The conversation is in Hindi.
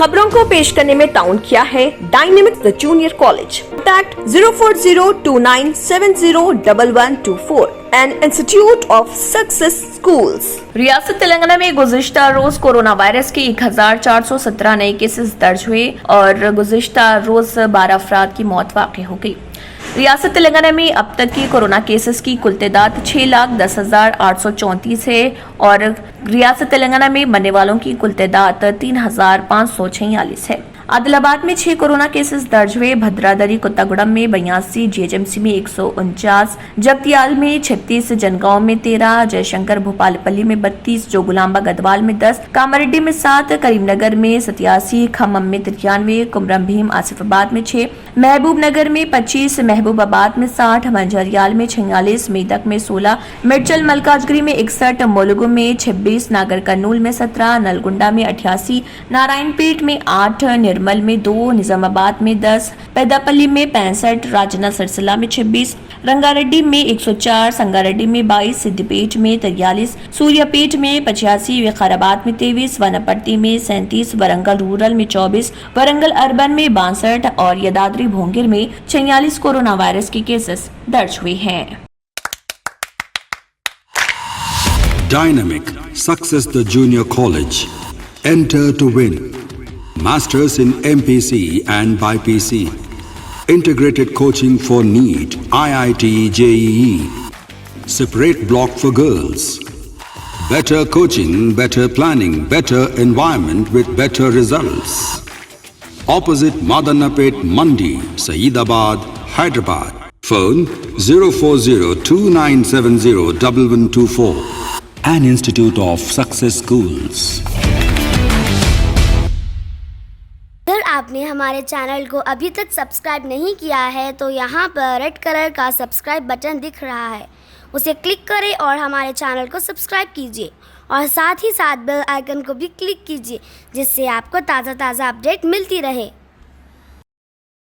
खबरों को पेश करने में ताउन किया है dynamics the junior college. Contact 04029701124 and institute of success schools. रियासत तेलंगाना में गुज़िश्ता रोज कोरोना वायरस के 1417 नए केसेस दर्ज हुए और गुज़िश्ता रोज 12 अफराद की मौत वाक़ई हो गई। रियासत तेलंगाना में अब तक की कोरोना केसेस की कुल तादाद 6,10,834 है और रियासत तेलंगाना में मरने वालों की कुल तादाद 3,546 है। आदिलाबाद में 6 कोरोना केसेस दर्ज हुए, भद्रादरी कोत्तागुड़म में 82, जीएचएमसी में 149, जगतियाल में 36, जनगांव में 13, जयशंकर भोपालपल्ली में 32, जोगुलांबा गदवाल में 10, कामारेड्डी में 7, करीमनगर में 87, खम्मम में 93, कुमरम भीम आसिफाबाद में 6, महबूब नगर में 25, महबूबाबाद में 60, मंझरियाल में 46, मेदक में 16, मिर्चल मलकाजगिरी में 61, मोलुगु में 26, नागर कर्नूल में 17, नलगुंडा में 88, नारायणपेट में 8, निर्मल में 2, निजामाबाद में 10, पेदापल्ली में 65, राजना सरसला में 26, रंगारेड्डी में 104, संगारेड्डी में 22, सिद्दीपेट में 43, सूर्यापेट में 85, विकाराबाद में 23, वनपर्ती में 37, वरंगल रूरल में 24, वरंगल अर्बन में 62 और यदाद्री भोंगिर में 46 कोरोना वायरस के केसेस दर्ज हुए हैं। Dynamic Success the Junior College. Enter to win. Masters in MPC and BPC. Integrated coaching for NEET, IIT, JEE. Separate block for girls. Better coaching, better planning, better environment with better results. Opposite Madanapet Mandi, Saeedabad, Hyderabad. Phone 04029701124. An Institute of Success Schools. अगर आपने हमारे चैनल को अभी तक सब्सक्राइब नहीं किया है तो यहाँ पर रेड कलर का सब्सक्राइब बटन दिख रहा है, उसे क्लिक करें और हमारे चैनल को सब्सक्राइब कीजिए और साथ ही साथ बेल आइकन को भी क्लिक कीजिए जिससे आपको ताज़ा अपडेट मिलती रहे।